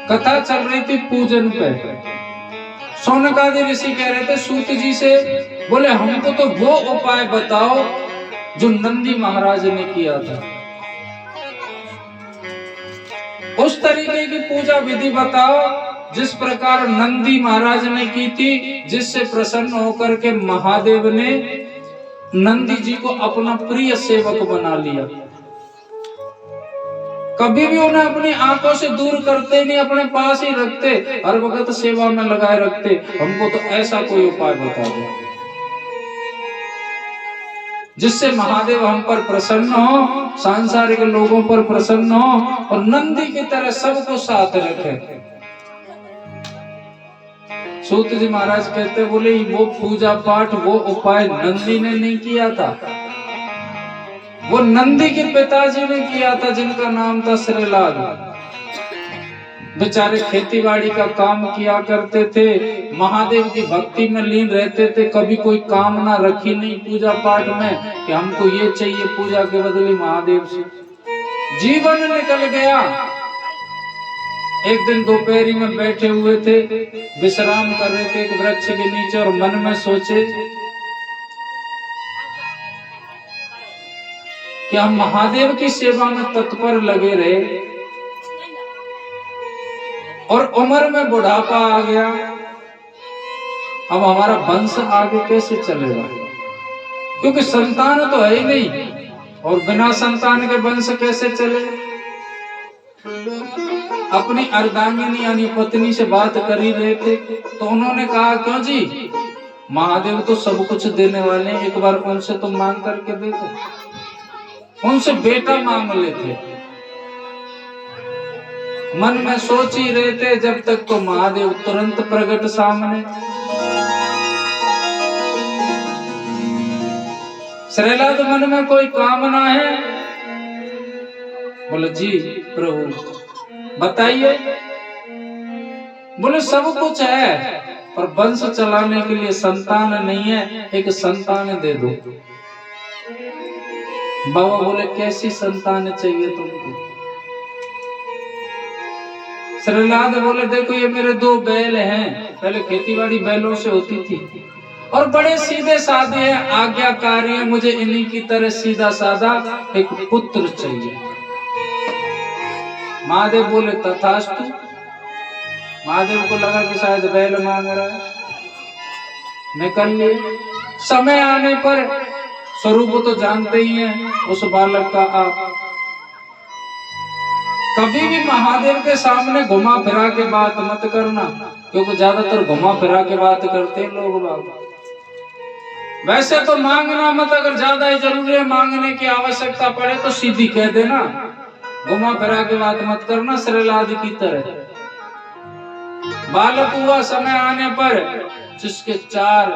कथा चल रही थी पूजन पे। शौनकादि ऋषि कह रहे थे सूत जी से, बोले हमको तो वो उपाय बताओ जो नंदी महाराज ने किया था, उस तरीके की पूजा विधि बताओ जिस प्रकार नंदी महाराज ने की थी, जिससे प्रसन्न होकर के महादेव ने नंदी जी को अपना प्रिय सेवक बना लिया। कभी भी उन्हें अपनी आंखों से दूर करते नहीं, अपने पास ही रखते, हर वक्त सेवा में लगाए रखते। हमको तो ऐसा कोई उपाय बता दो जिससे महादेव हम पर प्रसन्न हो, सांसारिक लोगों पर प्रसन्न हो और नंदी की तरह सबको साथ रखे। सूत जी महाराज कहते, बोले वो पूजा पाठ, वो उपाय नंदी ने नहीं किया था, वो नंदी के पिताजी ने किया था जिनका नाम था श्रीलाल। बेचारे खेतीबाड़ी का काम किया करते थे, महादेव की भक्ति में लीन रहते थे, कभी कोई कामना रखी नहीं पूजा पाठ में कि हमको ये चाहिए पूजा के बदले महादेव से। जीवन निकल गया। एक दिन दोपहरी में बैठे हुए थे, विश्राम कर रहे थे एक वृक्ष के नीचे और मन में सोचे कि हम महादेव की सेवा में तत्पर लगे रहे और उम्र में बुढ़ापा आ गया, अब हमारा वंश आगे कैसे चलेगा, क्योंकि संतान तो है ही नहीं और बिना संतान के वंश कैसे चले। अपनी अर्धांगिनी यानी पत्नी से बात कर ही रहे थे तो उन्होंने कहा, क्यों जी, महादेव तो सब कुछ देने वाले हैं, एक बार उनसे तो मांग करके देखो। उनसे बेटा मांग लेते। मन में सोच ही रहे थे जब तक तो महादेव तुरंत प्रकट सामने। श्रीलाल तो मन में कोई कामना है? बोले जी प्रभु बताइए। बोले सब कुछ है पर वंश चलाने के लिए संतान नहीं है, एक संतान दे दो। बाबा बोले कैसी संतान चाहिए तुमको? श्रीलाल बोले देखो ये मेरे 2 बैल हैं, पहले खेतीबाड़ी बैलों से होती थी और बड़े सीधे साधे हैं, आज्ञाकारी हैं, मुझे इन्हीं की तरह सीधा साधा एक पुत्र चाहिए। महादेव बोले तथास्तु। महादेव को लगा कि शायद बैल मांग रहा है, निकल लिए। समय आने पर स्वरूप तो जानते ही हैं उस बालक का आप। कभी भी महादेव के सामने घुमा फिरा के बात मत करना, क्योंकि ज्यादातर घुमा फिरा के बात करते हैं लोग बात। वैसे तो मांगना मत, अगर ज्यादा ही जरूरी है मांगने की आवश्यकता पड़े तो सीधी कह देना, घुमा फिरा के बात मत करना श्रीलाल की तरह। बालक हुआ, समय आने पर जिसके 4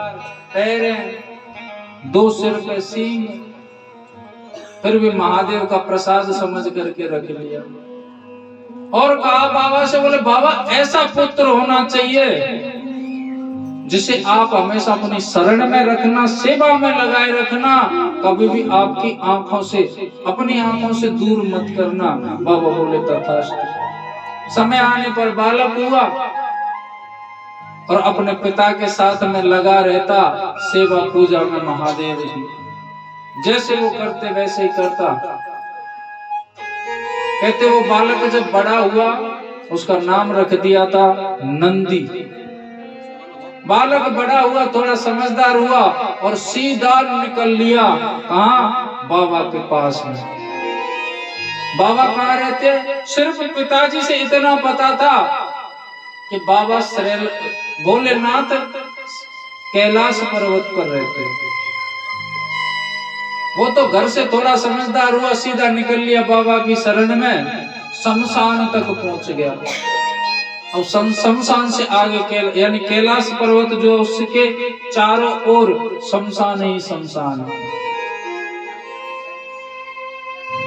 पैर हैं, 2 सिर पे सींग, फिर भी महादेव का प्रसाद समझ करके रख लिया और कहा बाबा से, बोले बाबा ऐसा पुत्र होना चाहिए जिसे आप हमेशा अपनी शरण में रखना, सेवा में लगाए रखना, कभी भी आपकी आंखों से, अपनी आंखों से दूर मत करना। बाबा बोले तथास्तु। समय आने पर बालक हुआ और अपने पिता के साथ में लगा रहता, सेवा पूजा में महादेव की, जैसे वो करते वैसे ही करता। कहते वो बालक जब बड़ा हुआ उसका नाम रख दिया था नंदी। बालक बड़ा हुआ, थोड़ा समझदार हुआ और सीधा निकल लिया कहाँ? बाबा के पास में। बाबा कहाँ रहते? सिर्फ पिताजी से इतना पता था कि बाबा भोलेनाथ कैलाश पर्वत पर रहते। वो तो घर से थोड़ा समझदार हुआ, सीधा निकल लिया बाबा की शरण में, शमशान तक पहुंच गया। और शमशान से आगे यानी कैलाश पर्वत जो, उसके चारों ओर शमशान ही शमशान।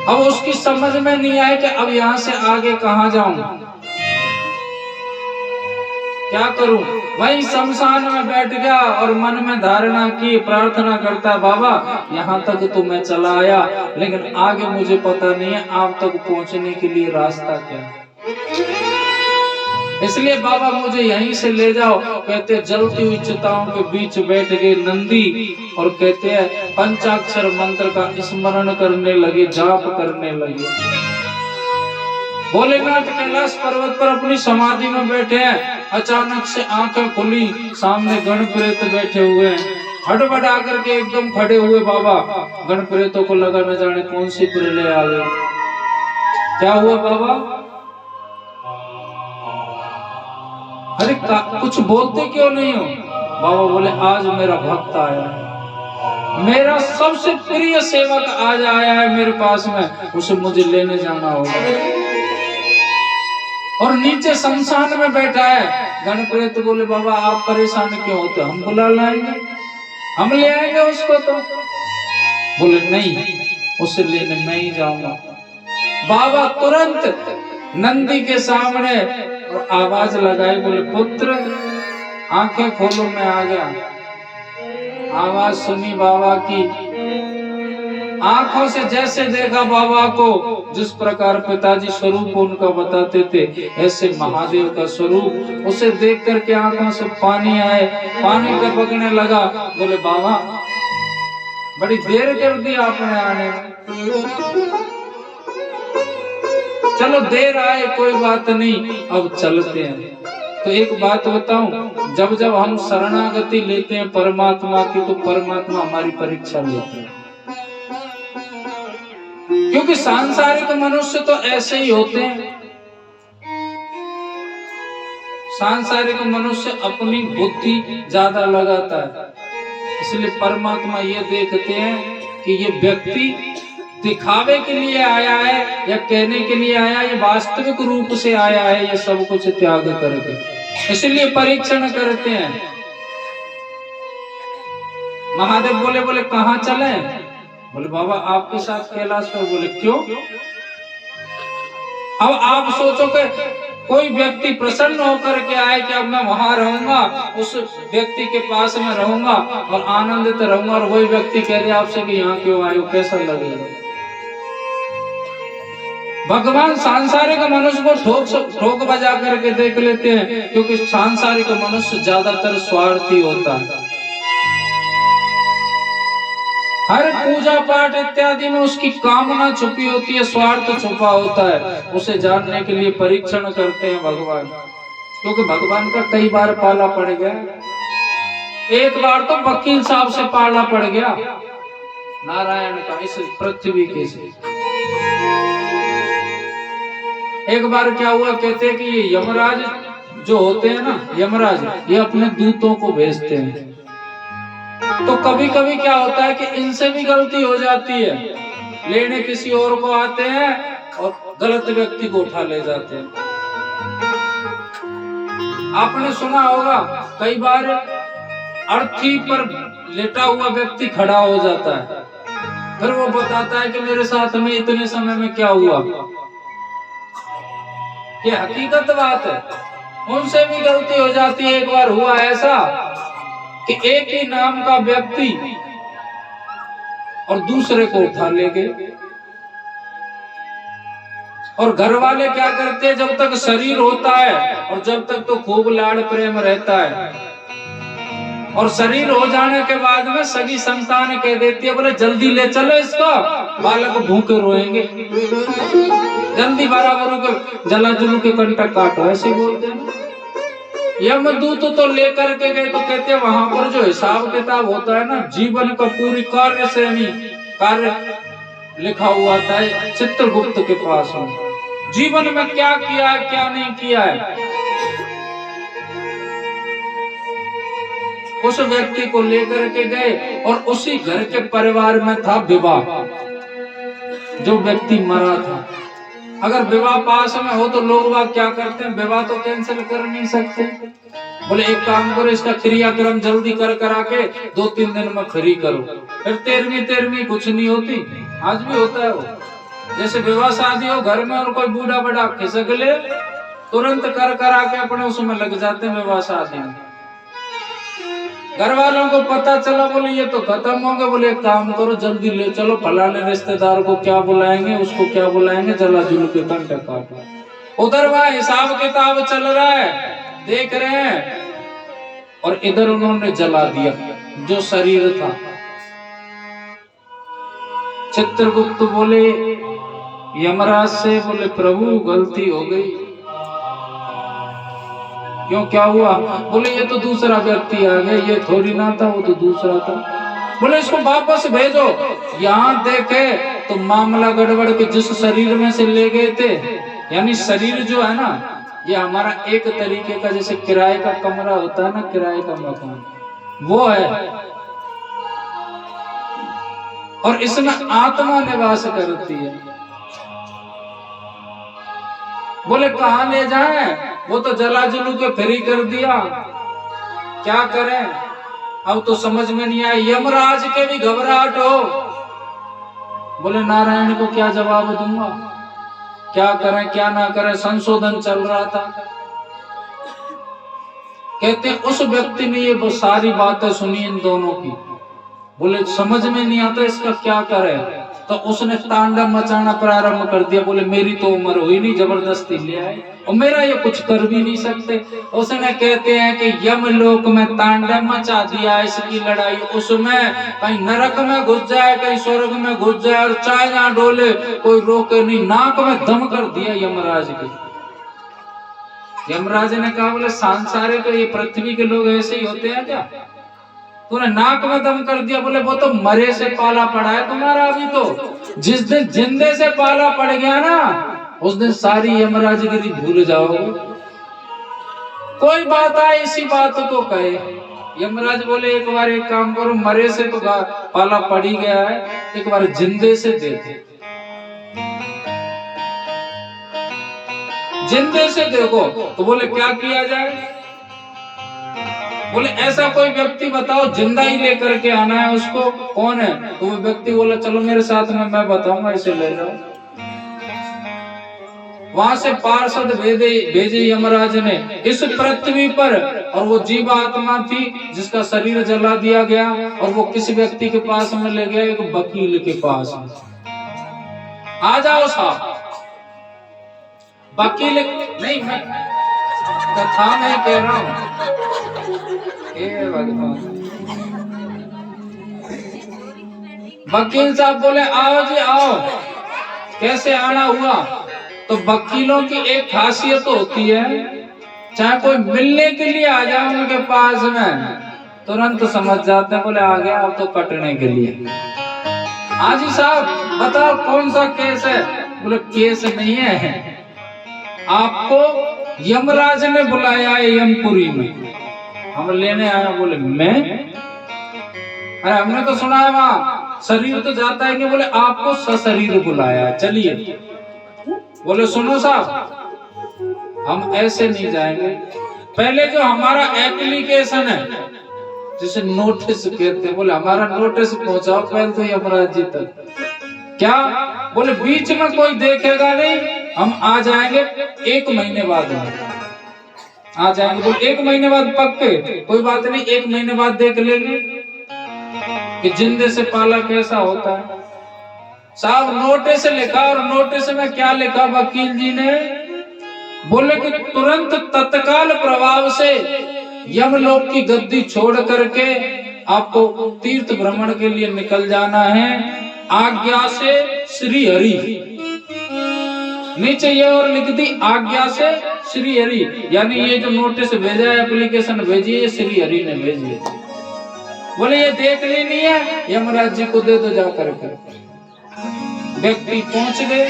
अब उसकी समझ में नहीं आया कि अब यहाँ से आगे कहाँ जाऊं, क्या करूं। वही शमशान में बैठ गया और मन में धारणा की, प्रार्थना करता, बाबा यहाँ तक तो मैं चला आया, लेकिन आगे मुझे पता नहीं है आप तक पहुंचने के लिए रास्ता क्या है। इसलिए बाबा मुझे यहीं से ले जाओ। कहते जलती हुई चिताओं के बीच बैठ गए नंदी और कहते हैं पंचाक्षर मंत्र का स्मरण करने लगे, जाप करने लगे। भोलेनाथ कैलाश पर्वत पर अपनी समाधि में बैठे हैं। अचानक से आंखें खुली, सामने गण प्रेत बैठे हुए हैं। हड़बड़ा करके एकदम खड़े हुए बाबा। गण प्रेतों को लगा न जाने कौन सी प्रलय आ गई। क्या हुआ बाबा? अरे कुछ बोलते क्यों नहीं हो? बाबा बोले आज मेरा भक्त आया है, मेरा सबसे प्रिय सेवक आज आया है मेरे पास में, उसे मुझे लेने जाना होगा। और नीचे शमशान में बैठा है। गण प्रेत बोले बाबा आप परेशान क्यों होते, हम बुला लाएंगे, हम ले आएंगे उसको। तो बोले नहीं, उसे लेने मैं ही जाऊंगा। बाबा तुरंत नंदी के सामने और आवाज लगाई, बोले पुत्र आंखें खोलो, मैं आ गया। आवाज सुनी बाबा की, आंखों से जैसे देखा बाबा को, जिस प्रकार पिताजी स्वरूप उनका बताते थे ऐसे महादेव का स्वरूप, उसे देख करके आंखों से पानी आए, पानी टपकने लगा। बोले बाबा बड़ी देर कर दी आपने आने में, चलो देर आए कोई बात नहीं, अब चलते हैं। तो एक बात बताऊं, जब जब हम शरणागति लेते हैं परमात्मा की, तो परमात्मा हमारी परीक्षा लेते हैं। क्योंकि सांसारिक मनुष्य तो ऐसे ही होते हैं। सांसारिक मनुष्य अपनी बुद्धि ज्यादा लगाता है, इसलिए परमात्मा ये देखते हैं कि ये व्यक्ति दिखावे के लिए आया है या कहने के लिए आया है, ये वास्तविक रूप से आया है, ये सब कुछ त्याग करके, इसलिए परीक्षण करते हैं। महादेव बोले बोले कहाँ चले? बोले बाबा आपके साथ कैलाश पर। बोले क्यों? अब आप सोचो कि कोई व्यक्ति प्रसन्न होकर के आए कि अब मैं वहां रहूंगा, उस व्यक्ति के पास में रहूंगा और आनंदित रहूंगा, और वही व्यक्ति कह रहे आपसे कि यहाँ क्यों आए, कैसा लगेगा? भगवान सांसारिक मनुष्य को ठोक बजा करके देख लेते हैं, क्योंकि सांसारिक मनुष्य ज्यादातर स्वार्थी होता है। हर पूजा पाठ इत्यादि में उसकी कामना छुपी होती है, स्वार्थ छुपा होता है। उसे जानने के लिए परीक्षण करते हैं भगवान, क्योंकि भगवान का कई बार पाला पड़ गया। एक बार तो वकील साहब से पाला पड़ गया नारायण का, इस पृथ्वी के से। एक बार क्या हुआ, कहते हैं कि ये यमराज जो होते हैं ना, यमराज ये अपने दूतों को भेजते हैं। तो कभी कभी क्या होता है कि इनसे भी गलती हो जाती है, लेने किसी और को आते हैं और गलत व्यक्ति को उठा ले जाते हैं। आपने सुना होगा कई बार अर्थी पर लेटा हुआ व्यक्ति खड़ा हो जाता है, फिर वो बताता है कि मेरे साथ में इतने समय में क्या हुआ। ये हकीकत बात है, उनसे भी गलती हो जाती है। एक बार हुआ ऐसा कि एक ही नाम का व्यक्ति और दूसरे को उठा ले गए, और घर वाले क्या करते हैं, जब तक शरीर होता है और जब तक तो खूब लाड़ प्रेम रहता है, और शरीर हो जाने के बाद में सगी संतान कह देती है बोले जल्दी ले चलो इसको, बालक भूखे रोएंगे, जल्दी बराबर के जला जुलू के कंटक काटो, ऐसे बोलते हैं। यमदूत तो लेकर के गए, तो कहते हैं वहां पर जो हिसाब किताब होता है ना, जीवन का पूरी कार्य श्रेणी कार्य लिखा हुआ था चित्रगुप्त के पास में, जीवन में क्या किया है क्या नहीं किया है। उस व्यक्ति को लेकर के गए और उसी घर के परिवार में था विवाह, जो व्यक्ति मरा था। अगर विवाह पास में हो तो लोग बात क्या करते हैं, विवाह तो कैंसिल कर नहीं सकते, बोले एक काम करो इसका क्रियाक्रम जल्दी कर करा के 2-3 दिन में फ्री करो। फिर 13वीं कुछ नहीं होती, आज भी होता है वो। जैसे विवाह शादी हो घर में और कोई बूढ़ा बड़ा खिसक ले, तुरंत कर करा के अपने उसमें लग जाते हैं विवाह शादी में। घर वालों को पता चला, बोले ये तो खत्म हो गया, बोले एक काम करो जल्दी ले चलो फलाने रिश्तेदार को क्या बुलाएंगे, उसको क्या बुलाएंगे, जला जुलू के कंटक काटो। उधर वहां हिसाब किताब चल रहा है, देख रहे हैं, और इधर उन्होंने जला दिया जो शरीर था। चित्रगुप्त बोले यमराज से, बोले प्रभु गलती हो गई। क्यों, क्या हुआ? बोले ये तो दूसरा व्यक्ति आ गया, ये थोड़ी ना था, वो तो दूसरा था। बोले इसको वापस भेजो। यहाँ देखे तो मामला गड़बड़ के जिस शरीर में से ले गए थे, यानी शरीर जो है ना, ये हमारा एक तरीके का जैसे किराए का कमरा होता है ना, किराए का मकान, वो है, और इसमें आत्मा निवास करती है। बोले कहां ले जाए? वो तो जला जलू के फ्री कर दिया, क्या करें? अब तो समझ में नहीं आया। यमराज के भी घबराहट हो। बोले नारायण को क्या जवाब दूंगा, क्या करें क्या ना करें, संशोधन चल रहा था। कहते उस व्यक्ति ने ये सारी बातें सुनी इन दोनों की। बोले समझ में नहीं आता इसका क्या करे, तो उसने तांडव मचाना प्रारंभ कर दिया। बोले मेरी तो उम्र हुई नहीं, जबरदस्ती ले आए, और मेरा ये कुछ कर भी नहीं सकते। उसने कहते हैं कि यमलोक में तांडव मचा दिया, इसकी लड़ाई उसमें कहीं नरक में घुस जाए, कहीं स्वर्ग में घुस जाए, और चाहे ना डोले कोई रोके नहीं। नाक में दम कर दिया यमराज के। यमराज ने कहा बोले सांसारिक ये पृथ्वी के लोग ऐसे ही होते हैं क्या? तूने नाक में दम कर दिया। बोले वो तो मरे से पाला पड़ा है तुम्हारा। अभी तो जिस दिन जिंदे से पाला पड़ गया ना, उस दिन सारी यमराजगिरी भूल जाओगे। कोई बात आए इसी बात को कहे। यमराज बोले एक बार एक काम करो, मरे से तो पाला पड़ ही गया है, एक बार जिंदे से देखो, जिंदे से देखो। तो बोले क्या किया जाए? बोले ऐसा कोई व्यक्ति बताओ, जिंदा ही लेकर के आना है उसको। कौन है? तो वो व्यक्ति बोला चलो मेरे साथ में, मैं बताऊंगा, इसे ले जाओ। वहां से पार्षद भेजे यमराज ने इस पृथ्वी पर, और वो जीवात्मा थी जिसका शरीर जला दिया गया, और वो किस व्यक्ति के पास में ले गया? एक वकील के पास। आ जाओ साहब। वकील नहीं, मैं कथा नहीं कह रहा हूं। वकील साहब बोले आओ जी आओ। कैसे आना हुआ? तो वकीलों की एक खासियत होती है, चाहे कोई मिलने के लिए आ जाए उनके पास में, तुरंत समझ जाते हैं। बोले आ गया, अब तो कटने के लिए। हाजी साहब बताओ कौन सा केस है? बोले केस नहीं है, आपको यमराज ने बुलाया है यमपुरी में, हम लेने आए। बोले मैं? अरे हमने तो सुना है वहां शरीर तो जाता है नहीं। बोले आपको सशरीर बुलाया, चलिए। बोले सुनो साहब, हम ऐसे नहीं जाएंगे, पहले जो हमारा एप्लीकेशन है जिसे नोटिस कहते हैं, बोले हमारा नोटिस पहुंचाओ पहले तो यमराज जी तक। क्या? बोले बीच में कोई देखेगा नहीं, हम आ जाएंगे 1 महीने बाद आ जाएंगे। बोले 1 महीने बाद पक्के? कोई बात नहीं, 1 महीने बाद देख लेंगे कि जिंदे से पाला कैसा होता है। साहब नोटिस लिखा, और नोटिस में क्या लिखा वकील जी ने? बोले कि तुरंत तत्काल प्रभाव से यमलोक की गद्दी छोड़ करके आपको तीर्थ भ्रमण के लिए निकल जाना है, आज्ञा से श्री हरि। नीचे ये और लिख दी आज्ञा से श्री हरि, यानी ये जो नोटिस भेजा है, एप्लीकेशन भेजी है, श्री हरि ने भेजी है। बोले ये देख लेनी है, यमराज जी को दे दो जाकर के। व्यक्ति पहुंच गए,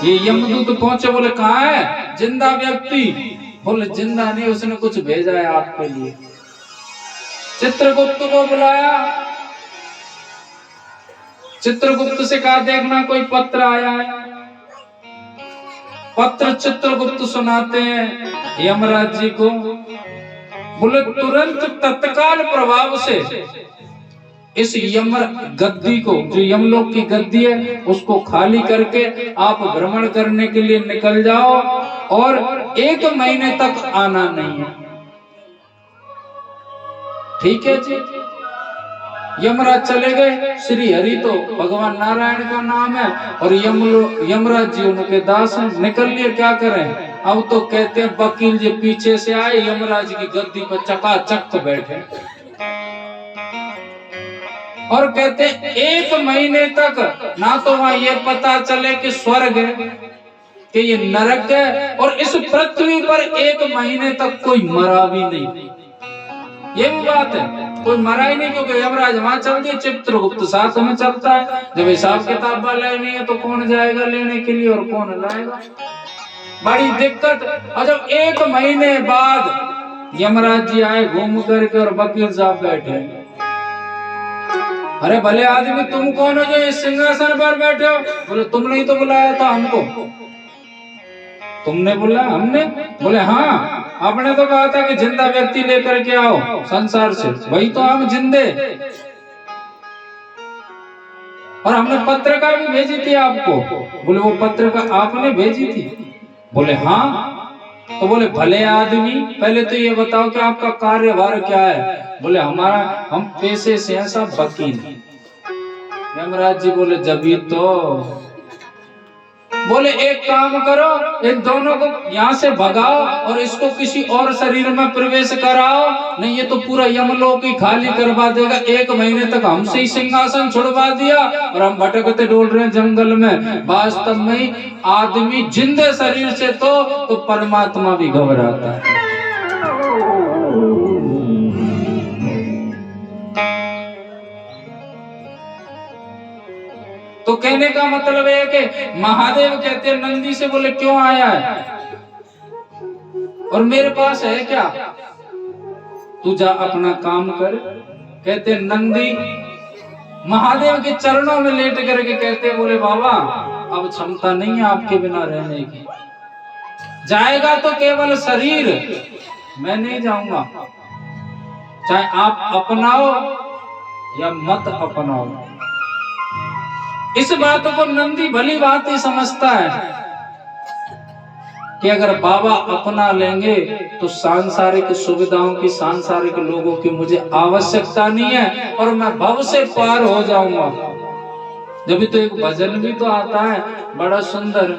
ये यमदूत पहुंचे। बोले कहाँ है? जिंदा व्यक्ति। बोले जिंदा नहीं, उसने कुछ भेजा है आपके लिए। चित्रगुप्त को बुलाया, चित्रगुप्त से कहा देखना कोई पत्र आया है। पत्र चित्रगुप्त सुनाते हैं यमराज जी को। बोले तुरंत तत्काल प्रभाव से इस यम गद्दी को, जो यमलोक की गद्दी है, उसको खाली करके आप भ्रमण करने के लिए निकल जाओ, और 1 महीने तक आना नहीं है। ठीक है जी। यमराज चले गए। श्री हरि तो भगवान नारायण का नाम है और यमराज जी उनके दास हैं। निकल लिए, क्या करें। अब तो कहते हैं वकील जी पीछे से आए, यमराज की गद्दी पर चकाचक तो बैठे और कहते 1 महीने तक ना तो वहां ये पता चले कि स्वर्ग है कि ये नरक है, और इस पृथ्वी पर 1 महीने तक कोई मरा भी नहीं। ये भी बात है, कोई मरा ही नहीं, क्योंकि यमराज वहां चल दिए, चित्रगुप्त साथ में चलता है। जब हिसाब किताब वाला ही नहीं है तो कौन जाएगा लेने के लिए और कौन लाएगा, बड़ी दिक्कत। और जब 1 महीने बाद यमराज जी आए घूम करके और वकील साहब बैठे, अरे भले आदमी तुम कौन हो जो इस सिंहासन पर बैठे हो। बोले तुमने ही तो बुलाया था हमको। तुमने बुलाया? हमने? बोले हाँ, आपने तो कहा था कि जिंदा व्यक्ति लेकर के आओ संसार से, वही तो हम जिंदे। और हमने पत्रिका भी भेजी थी आपको। बोले वो पत्रिका आपने भेजी थी? बोले हाँ। तो बोले भले आदमी, पहले तो ये बताओ कि आपका कार्यभार क्या है। बोले हम पेशे से हैं सब वकील। यमराज जी बोले जभी तो। बोले एक काम करो, इन दोनों को यहाँ से भगाओ और इसको किसी और शरीर में प्रवेश कराओ, नहीं ये तो पूरा यमलोक ही खाली करवा देगा। 1 महीने तक हमसे ही सिंहासन छुड़वा दिया और हम भटकते डोल रहे हैं जंगल में। वास्तव में आदमी जिंदे शरीर से तो परमात्मा भी घबराता है। तो कहने का मतलब है कि महादेव कहते हैं नंदी से, बोले क्यों आया है और मेरे पास है क्या, तू जा अपना काम कर। कहते नंदी महादेव के चरणों में लेट करके कहते, बोले बाबा अब क्षमता नहीं है आपके बिना रहने की, जाएगा तो केवल शरीर, मैं नहीं जाऊंगा, चाहे आप अपनाओ या मत अपनाओ। इस बात को नंदी भली बात ही समझता है कि अगर बाबा अपना लेंगे तो सांसारिक सुविधाओं की, सांसारिक लोगों की मुझे आवश्यकता नहीं है और मैं भव से पार हो जाऊंगा। जब तो एक भजन भी तो आता है बड़ा सुंदर,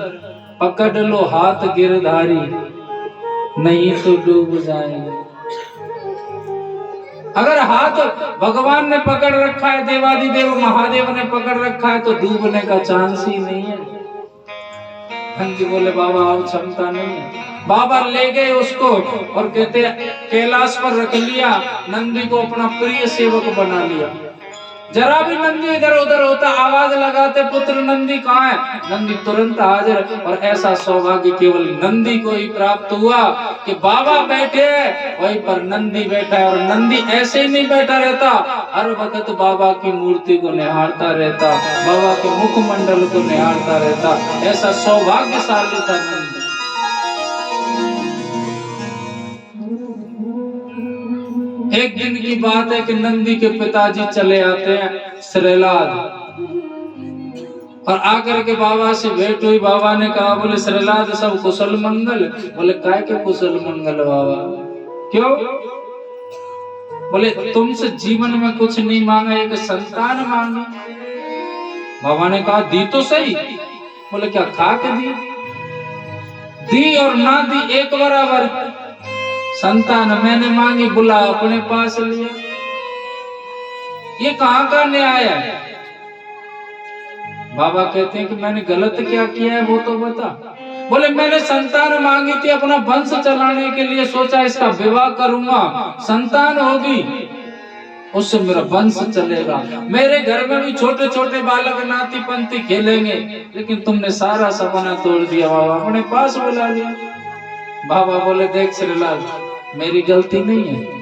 पकड़ लो हाथ गिरधारी नहीं तो डूब जाएंगे। अगर हाथ भगवान ने पकड़ रखा है, देवादिदेव महादेव ने पकड़ रखा है, तो डूबने का चांस ही नहीं है। नंदी बोले बाबा अब क्षमता नहीं है। बाबा ले गए उसको और कहते कैलाश पर रख लिया, नंदी को अपना प्रिय सेवक बना लिया। जरा भी नंदी इधर उधर होता आवाज लगाते पुत्र नंदी कहाँ है, नंदी तुरंत हाजिर। और ऐसा सौभाग्य केवल नंदी को ही प्राप्त हुआ कि बाबा बैठे वहीं पर नंदी बैठा है। और नंदी ऐसे ही नहीं बैठा रहता, हर वक्त बाबा की मूर्ति को निहारता रहता, बाबा के मुखमंडल को निहारता रहता। ऐसा सौभाग्यशाली था नंदी। एक दिन की बात है कि नंदी के पिताजी चले आते हैं श्रीलाद, और आकर के बाबा से भेंट हुई। बाबा ने कहा, बोले श्रीलाद सब कुशल मंगल। बोले काय के कुशल मंगल बाबा, क्यों? बोले तुमसे जीवन में कुछ नहीं मांगा, एक संतान मांगी। बाबा ने कहा दी तो सही। बोले क्या खा के दी और ना दी एक बराबर। संतान मैंने मांगी, बुला अपने पास लिया, ये कहाँ का न्याय है? बाबा कहते हैं कि मैंने गलत क्या किया है वो तो बता। बोले मैंने संतान मांगी थी अपना वंश चलाने के लिए, सोचा इसका विवाह करूंगा, संतान होगी उससे मेरा वंश चलेगा, मेरे घर में भी छोटे छोटे बालक नाती पंथी खेलेंगे। लेकिन तुमने सारा सपना तोड़ दिया बाबा, अपने पास बुला लिया। बाबा बोले देख श्रीलाल, मेरी गलती नहीं है।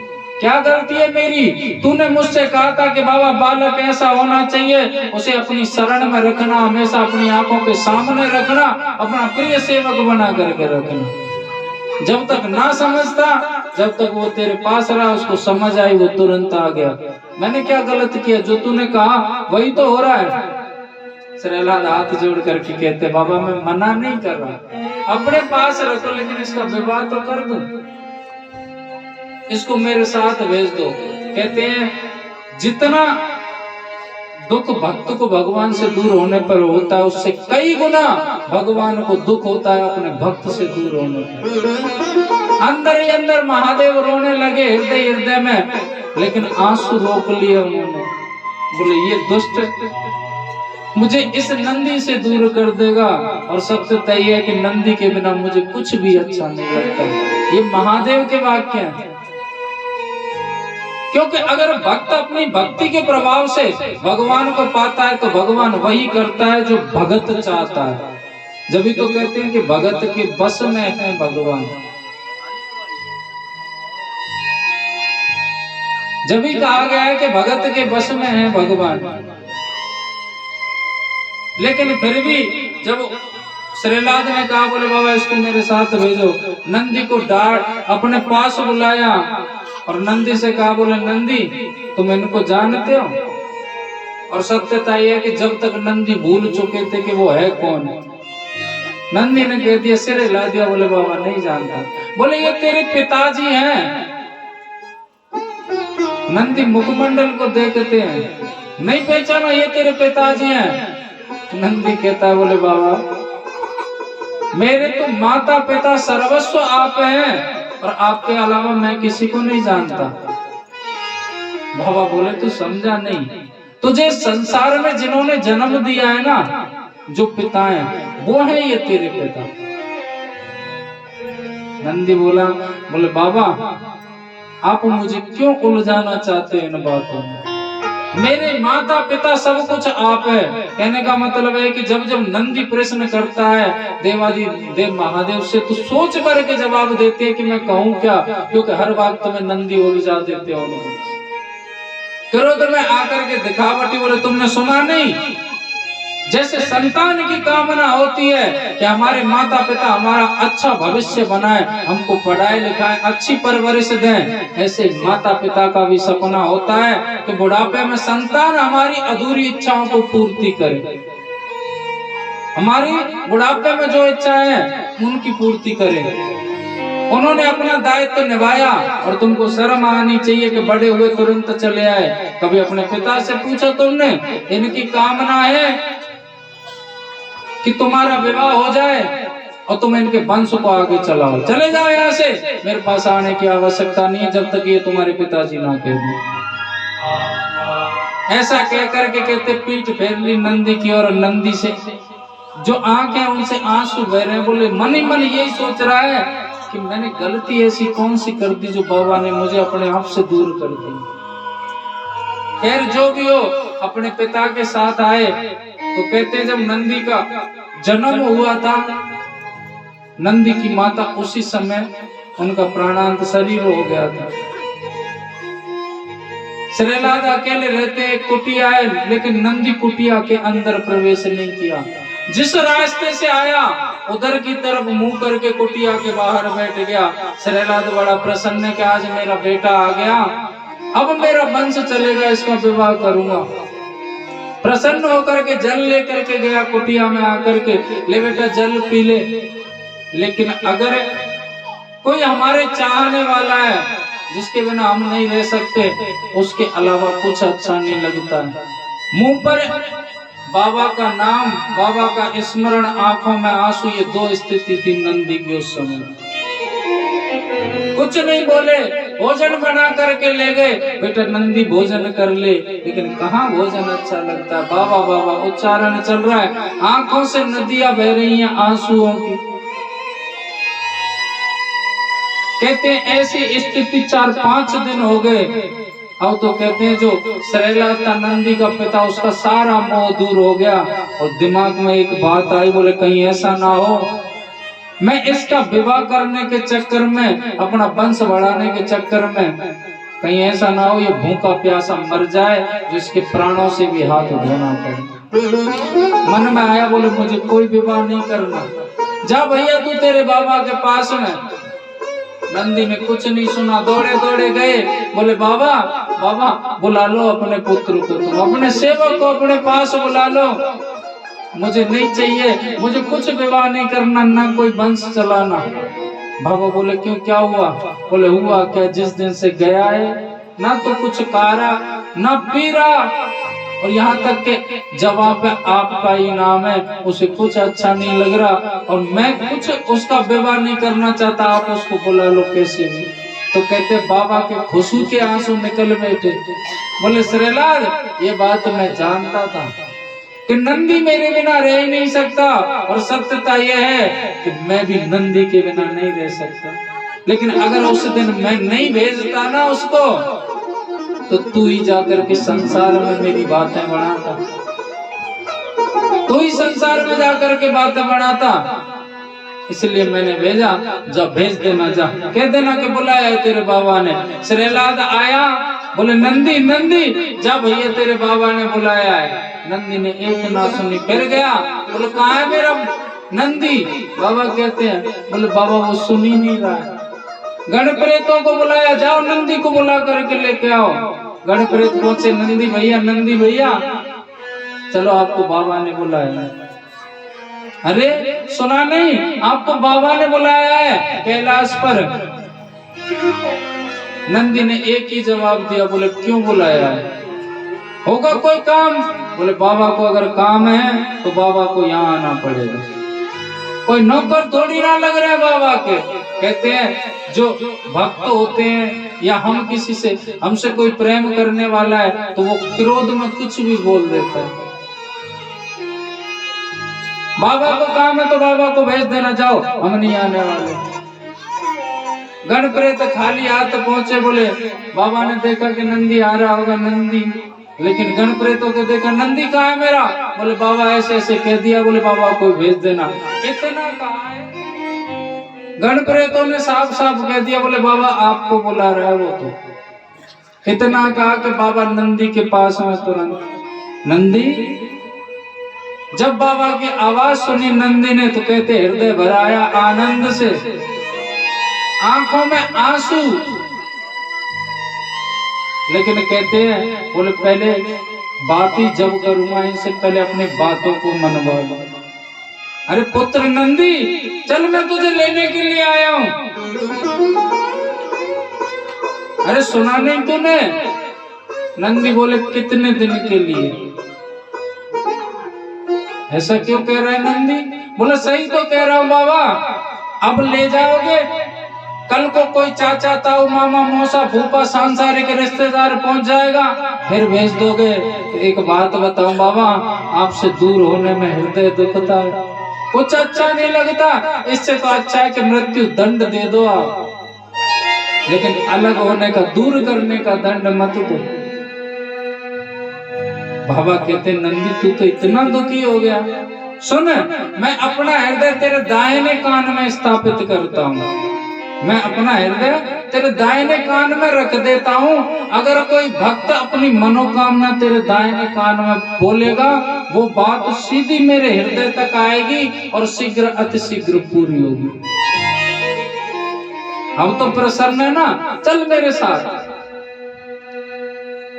क्या गलती है मेरी? तूने मुझसे कहा था कि बाबा बालक ऐसा होना चाहिए, उसे अपनी शरण में रखना, हमेशा अपनी आंखों के सामने रखना, अपना प्रिय सेवक बना करके रखना। जब तक ना समझता, जब तक वो तेरे पास रहा, उसको समझ आई, वो तुरंत आ गया। मैंने क्या गलत किया? जो तूने कहा वही तो हो रहा है। श्रीलाल हाथ जोड़ करके कहते बाबा मैं मना नहीं कर रहा, अपने पास रखो, लेकिन इसका विवाह तो कर दो, इसको मेरे साथ भेज दो। कहते हैं जितना दुख भक्त को भगवान से दूर होने पर होता है, उससे कई गुना भगवान को दुख होता है अपने भक्त से दूर होने पर। अंदर ही अंदर महादेव रोने लगे हृदय हृदय में, लेकिन आंसू रोक लिए उन्होंने। बोले ये दुष्ट मुझे इस नंदी से दूर कर देगा, और सबसे तय है कि नंदी के बिना मुझे कुछ भी अच्छा नहीं लगता। ये महादेव के वाक्य हैं। क्योंकि अगर भक्त अपनी भक्ति के प्रभाव से भगवान को पाता है तो भगवान वही करता है जो भगत चाहता है। जब भी तो कहते हैं कि भगत के बस में है भगवान। जब भी कहा गया है कि भगत के बस में है भगवान, लेकिन फिर भी जब श्रीनाथ ने कहा बोले बाबा इसको मेरे साथ भेजो, नंदी को डांट अपने पास बुलाया और नंदी से कहा बोले नंदी तुम इनको जानते हो? और सत्यता यह है कि जब तक नंदी भूल चुके थे कि वो है कौन। नंदी ने कह दिया, सिर हिला दिया, बोले बाबा नहीं जानता। बोले ये तेरे पिताजी हैं। नंदी मुखमंडल को देखते हैं, नहीं पहचाना ये तेरे पिताजी हैं। नंदी कहता है बोले बाबा मेरे तो माता पिता सर्वस्व आप हैं और आपके अलावा मैं किसी को नहीं जानता। बाबा बोले तू समझा नहीं, तुझे संसार में जिन्होंने जन्म दिया है ना, जो पिता हैं वो है ये तेरे पिता। नंदी बोला बोले बाबा आप मुझे क्यों उलझाना चाहते हैं इन बातों में? मेरे माता पिता सब कुछ आप है। कहने का मतलब है कि जब जब नंदी प्रश्न करता है देवादि देव महादेव से, तो सोच कर के जवाब देते हैं कि मैं कहूँ क्या, क्योंकि हर बात में नंदी उलझा देते हो। क्रोध में आकर के दिखावटी बोले तुमने सुना नहीं? जैसे संतान की कामना होती है कि हमारे माता पिता हमारा अच्छा भविष्य बनाए, हमको पढ़ाए लिखाए, अच्छी परवरिश दें, ऐसे माता पिता का भी सपना होता है कि बुढ़ापे में संतान हमारी अधूरी इच्छाओं को पूर्ति करे, हमारी बुढ़ापे में जो इच्छाएं हैं उनकी पूर्ति करे। उन्होंने अपना दायित्व निभाया और तुमको शर्म आनी चाहिए कि बड़े हुए तुरंत चले आए। कभी अपने पिता से पूछा तुमने? इनकी कामना है कि तुम्हारा विवाह हो जाए और तुम इनके वंश को आगे चलाओ, चले जाओ यहाँ से, मेरे पास आने की आवश्यकता नहीं है जब तक ये तुम्हारे पिताजी ना कह दें। ऐसा कह करके कहते पीठ फेर ली नंदी की, और नंदी से जो आंखें उनसे आंसू बह रहे हैं। बोले मन ही मन यही सोच रहा है कि मैंने गलती ऐसी कौन सी कर दी जो बाबा ने मुझे अपने आप से दूर कर दी। खैर जो भी हो, अपने पिता के साथ आए तो कहते हैं जब नंदी का जन्म हुआ था, नंदी की माता उसी समय उनका प्राणांत शरीर हो गया था। श्रीनाथ अकेले रहते एक कुटिया है, लेकिन नंदी कुटिया के अंदर प्रवेश नहीं किया। जिस रास्ते से आया उधर की तरफ मुंह करके कुटिया के बाहर बैठ गया। श्रीनाथ बड़ा प्रसन्न है कि आज मेरा बेटा आ गया, अब मेरा वंश चलेगा, इसका विवाह करूंगा। प्रसन्न होकर के जल लेकर के गया कुटिया में आकर के, ले बेटा जल पी ले। लेकिन अगर कोई हमारे चाहने वाला है जिसके बिना हम नहीं रह सकते, उसके अलावा कुछ अच्छा नहीं लगता है। मुंह पर बाबा का नाम, बाबा का स्मरण, आंखों में आंसू, ये दो स्थिति थी नंदी की उस समय। कुछ नहीं बोले, भोजन बना करके ले गए। बेटा नंदी भोजन कर ले, लेकिन कहाँ भोजन अच्छा लगता है। बाबा बाबा उच्चारण चल रहा है, आंखों से नदियां बह रही हैं आंसुओं की। कहते हैं ऐसी स्थिति 4-5 दिन हो गए। अब तो कहते हैं जो श्रीनाथ था नंदी का पिता, उसका सारा मोह दूर हो गया और दिमाग में एक बात आई, बोले कहीं ऐसा ना हो मैं इसका विवाह करने के चक्कर में, अपना वंश बढ़ाने के चक्कर में, कहीं ऐसा ना हो ये भूखा प्यासा मर जाए, जो इसके प्राणों से भी हाथ धोना पड़े। मन में आया बोले मुझे कोई विवाह नहीं करना, जा भैया तू तेरे बाबा के पास में। नंदी ने कुछ नहीं सुना, दौड़े दौड़े गए। बोले बाबा बाबा बुला लो अपने पुत्र को, तुम अपने सेवक को अपने पास बुला लो, मुझे नहीं चाहिए, मुझे कुछ विवाह नहीं करना, ना कोई वंश चलाना। बाबा बोले क्यों, क्या हुआ? बोले हुआ क्या, जिस दिन से गया है ना तो कुछ कारा ना पीरा, और यहाँ तक के जवाब में आपका इनाम है, उसे कुछ अच्छा नहीं लग रहा और मैं कुछ उसका व्यवहार नहीं करना चाहता, आप उसको बुला लो कैसे भी। तो कहते बाबा के खुशी के आंसू निकल बैठे। बोले श्रीलाल, ये बात मैं जानता था कि नंदी मेरे बिना रह ही नहीं सकता और सत्यता यह है कि मैं भी नंदी के बिना नहीं रह सकता, लेकिन अगर उस दिन मैं नहीं भेजता ना उसको, तो तू ही जाकर के संसार में मेरी बातें बढ़ाता, तू ही संसार में जाकर के बातें बढ़ाता, इसलिए मैंने भेजा। जब भेज देना, जा कह देना कि बुलाया है तेरे बाबा ने। श्रीलाल आया, बोले नंदी नंदी, जा भैया तेरे बाबा ने बुलाया है। नंदी ने एक ना सुनी, फिर गया, बोले कहाँ है मेरा नंदी? बाबा कहते हैं, बोले बाबा वो सुन ही नहीं रहा है। गणप्रेतों को बुलाया, जाओ नंदी को बुला करके लेके आओ। गणप्रेत पहुंचे, नंदी भैया नंदी भैया, चलो आपको बाबा ने बुलाया। अरे सुना नहीं, आपको बाबा ने बुलाया है कैलाश पर। नंदी ने एक ही जवाब दिया, बोले क्यों बुलाया है? होगा कोई काम? बोले बाबा को अगर काम है तो बाबा को यहाँ आना पड़ेगा, कोई नौकर थोड़ी ना लग रहा है बाबा के। कहते हैं जो भक्त होते हैं या हम किसी से, हमसे कोई प्रेम करने वाला है तो वो क्रोध में कुछ भी बोल देता है। बाबा को काम है तो बाबा को भेज देना, जाओ हम नहीं आने वाले। गणप्रेत खाली हाथ पहुंचे, बोले बाबा ने देखा कि नंदी आ रहा होगा नंदी, लेकिन गणप्रेतों को देखा नंदी कहाँ है मेरा? बोले बाबा ऐसे ऐसे कह दिया, बोले बाबा को भेज देना। इतना कहा है, गणप्रेतों ने साफ साफ कह दिया, बोले बाबा आपको बुला रहा है वो तो। इतना कहा कि बाबा नंदी के पास में तुरंत। नंदी जब बाबा की आवाज सुनी नंदी ने, तो कहते हृदय भराया आनंद से, आंखों में आंसू, लेकिन कहते हैं बोले पहले बात ही जब करूंगा, इनसे पहले अपने बातों को मनवा लो। अरे पुत्र नंदी चल, मैं तुझे लेने के लिए आया हूं। अरे सुना नहीं तूने? नंदी बोले कितने दिन के लिए? ऐसा क्यों कह रहा है नंदी? बोला सही तो कह रहा हूं बाबा, अब ले जाओगे, कल को कोई चाचा ताऊ मामा मौसा फूफा सांसारिक रिश्तेदार पहुंच जाएगा, फिर भेज दोगे। एक बात बताऊं बाबा, आपसे दूर होने में हृदय दुखता है, कुछ अच्छा नहीं लगता। इससे तो अच्छा है कि मृत्यु दंड दे दो आप, लेकिन अलग होने का, दूर करने का दंड मत दो। बाबा कहते नंदी तू तो इतना दुखी हो गया, सुन मैं अपना हृदय तेरे दाहिने कान में स्थापित करता हूँ, मैं अपना हृदय तेरे दाहिने कान में रख देता हूँ। अगर कोई भक्त अपनी मनोकामना तेरे दाहिने कान में बोलेगा, वो बात सीधी मेरे हृदय तक आएगी और शीघ्र अति शीघ्र पूरी होगी। हम तो प्रसन्न है ना, चल मेरे साथ।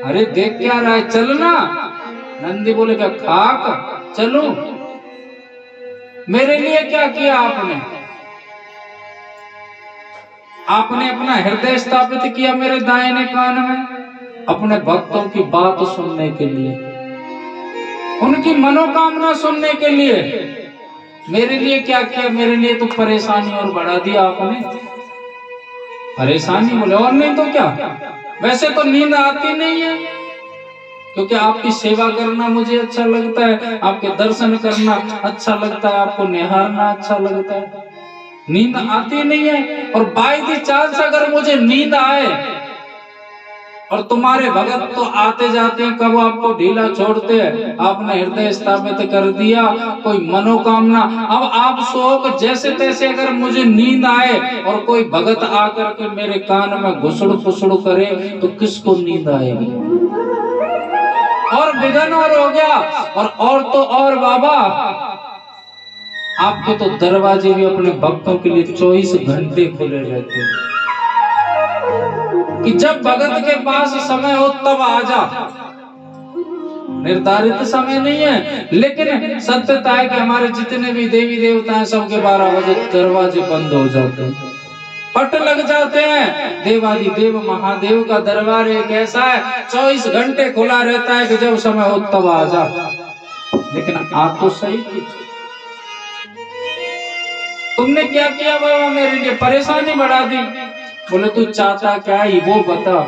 अरे देख क्या रहा है, चलना। नंदी बोले क्या खाक चलूं? मेरे लिए क्या किया आपने? आपने अपना हृदय स्थापित किया मेरे दाहिने कान में, अपने भक्तों की बात सुनने के लिए, उनकी मनोकामना सुनने के लिए। मेरे लिए क्या किया? मेरे लिए तो परेशानी और बढ़ा दिया आपने। परेशानी बोले और नहीं तो क्या? वैसे तो नींद आती नहीं है, क्योंकि आपकी सेवा करना मुझे अच्छा लगता है, आपके दर्शन करना अच्छा लगता है, आपको निहारना अच्छा लगता है। नींद आती नहीं है, और बाय दी चांस अगर मुझे नींद आए, और तुम्हारे भगत तो आते जाते हैं, कब आपको ढीला छोड़ते हैं। आपने हृदय स्थापित कर दिया, कोई मनोकामना, अब आप सोओ जैसे तैसे। अगर मुझे नींद आए और कोई भगत आकर के मेरे कान में घुसड़ फुसड़ करे, तो किसको नींद आएगी? और विघन और हो गया। और तो और बाबा, आपके तो दरवाजे भी अपने भक्तों के लिए 24 घंटे खुले रहते हैं, कि जब भगत के पास समय हो तब आ जा। निर्धारित समय नहीं है, लेकिन सत्यता है कि हमारे जितने भी देवी देवता हैं, सबके 12 बजे दरवाजे बंद हो जाते हैं। पट लग जाते हैं। देवादि देव महादेव का दरबार एक ऐसा है 24 घंटे खुला रहता है कि जब समय हो तब आ जा। लेकिन आप तो सही थी, तुमने क्या किया बाबा मेरे लिए, परेशानी बढ़ा दी। बोले तू चाहता क्या ही वो बता।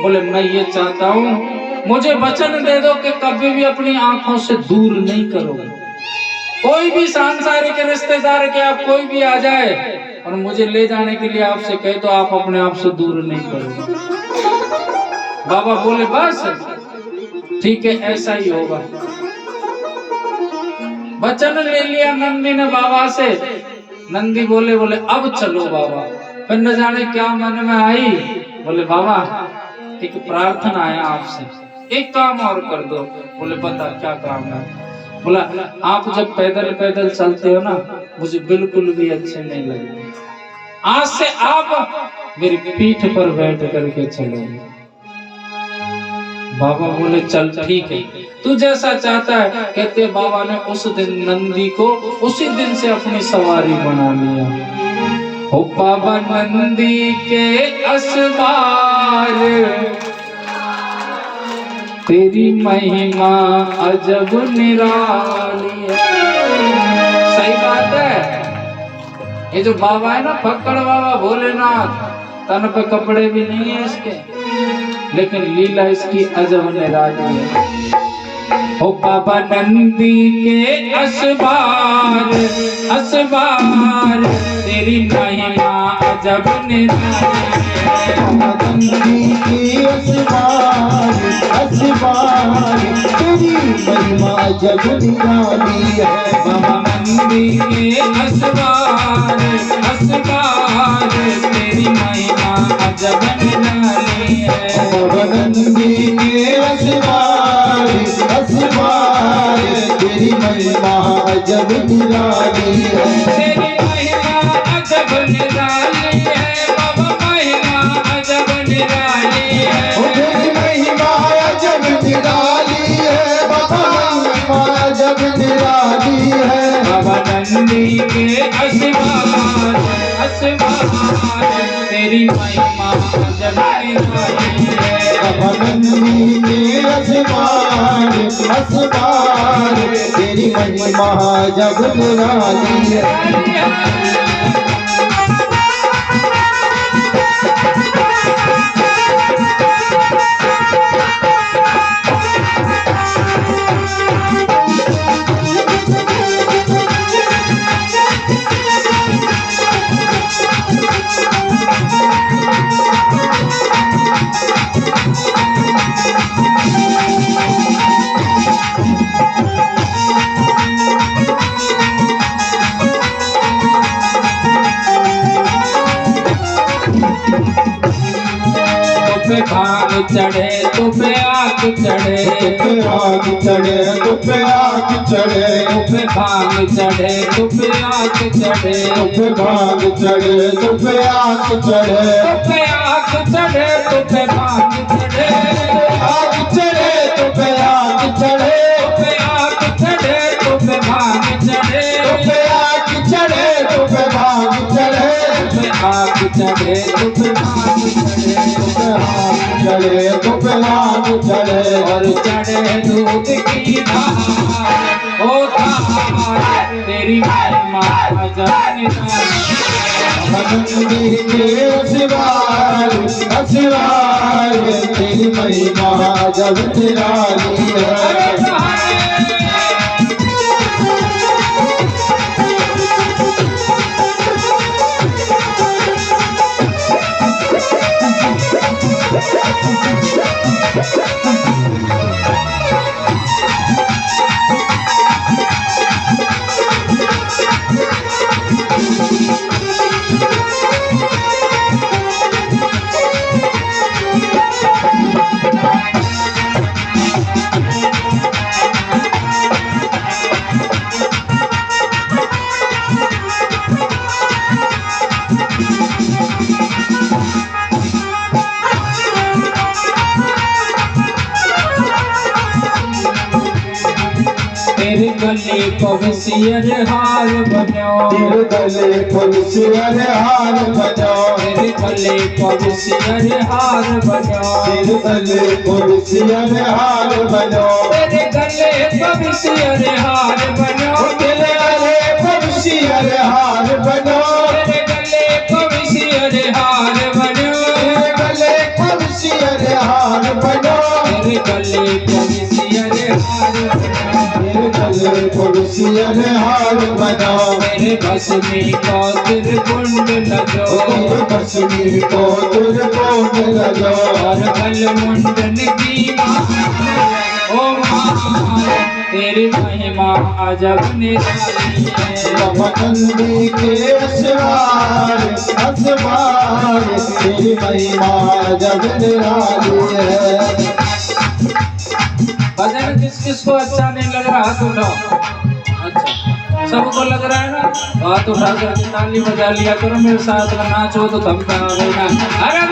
बोले मैं ये चाहता हूँ मुझे वचन दे दो कि कभी भी अपनी आंखों से दूर नहीं करोगे। कोई भी सांसारिक रिश्तेदार के आप कोई भी आ जाए और मुझे ले जाने के लिए आपसे कहे तो आप अपने आप से दूर नहीं करोगे। बाबा बोले बस ठीक है ऐसा ही होगा। वचन ले लिया नंदी ने बाबा से। नंदी बोले अब चलो बाबा। फिर न जाने क्या मन में आई, बोले बाबा एक प्रार्थना है आपसे, एक काम और कर दो। बोले बता क्या काम है। बोला आप जब पैदल पैदल चलते हो ना मुझे बिल्कुल भी अच्छे नहीं लगते, आज से आप मेरी पीठ पर बैठ करके चलोगे। बाबा बोले चल ठीक है तू जैसा चाहता है। कहते बाबा ने उस दिन नंदी को उसी दिन से अपनी सवारी बना लिया। ओ बाबा नंदी के असवार तेरी महिमा अजब निराली है। सही बात है। ये जो बाबा है ना फक्कड़ बाबा भोलेनाथ, तन पे कपड़े भी नहीं है इसके, लेकिन लीला इसकी अजब निराली है। ओ बाबा नंदी के असबार असबार तेरी महिमा अजब निराली है। नंदी के असबार असबार तेरी महिमा अजब निराली है। बाबा नंदी के असबार असबार तेरी महिमा अजब निराली है। बाबा नंदी के असबार असबार तेरी महिमा अजब निराली है। तेरी महिमा अजब निराली है। बाबा महिमा अजब निराली है। तेरी महिमा अजब निराली है। बाबा महिमा अजब निराली है। बाबा नंदी के असबार असबार तेरी महिमा अजब निराली है। बाबा नंदी के असबार असबार तेरी महिमा अजब निराली है। भाग चढ़े तो पे आग चढ़े, पे आग चढ़े तो पे आग चढ़े, पे भाग चढ़े तो पे आग चढ़े, पे भाग चढ़े तो पे आग चढ़े, पे आग चढ़े तो पे भाग चढ़े, आग चढ़े तो पे आग चढ़े, पे आग चढ़े तो पे भाग चढ़े, पे आग चढ़े तो पे भाग चढ़े, पे आग चढ़े तो पे भाग चढ़े, चढ़े तो पे आग चढ़े और चढ़े दूध की धार, ओ धार तेरी महिमा अजब निराली है। नंदी के असवार असवार तेरी महिमा अजब निराली है। पविसियर हार बनो तेरे गले पविसियर हार बनो तेरे गले पविसियर हार बनो तेरे गले पविसियर हार बनो तेरे गले पविसियर हार बनो तेरे गले पविसियर हार बनो तेरे गले पविसियर हार बनो तेरे गले पविसियर हार बनो तेरे गले पविसियर हार बनो तेरे गले पविसियर हार बनो मेरे भस्मी को त्रिपुंड लगो तेरे भस्मी को त्रिपुंड लगो और गल मुंडन की ओ मां तेरी महिमा अजब निराली है नंदी के असवार असवार तेरी महिमा जब निराली है। भजन किस किस को अच्छा नहीं लग रहा हाथ उठाओ। अच्छा सबको लग रहा है ना हाथ उठा कर ताली बजा लिया करो मेरे साथ में नाचो तो थम का हो ना अरे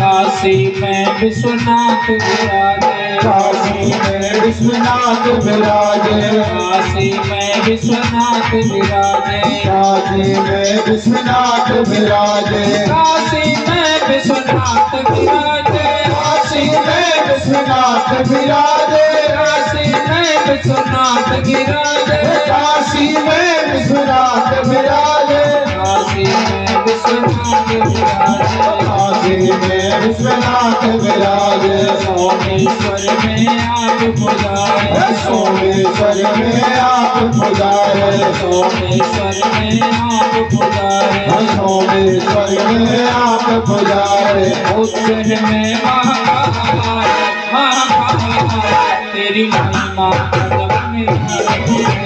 काशी में विश्वनाथ विराजे काशी में विश्वनाथ विराजे काशी में विश्वनाथ विराजे काशी में विश्वनाथ विराजे काशी में विश्वनाथ विराजे काशी में विश्वनाथ विराजे काशी में विश्वनाथ विराजे काशी में विश्वनाथ विराजे काशी में विश्वनाथ विराजे काशी में विश्वनाथ विराजे सोमेश्वर में आप पुजारे सोमेश्वर में आप पुजारे सोमेश्वर में आप पुजारे सोमेश्वर में आप पुजारे उज्जैन में महाकाल महाकाल तेरी महिमा अजब निराली है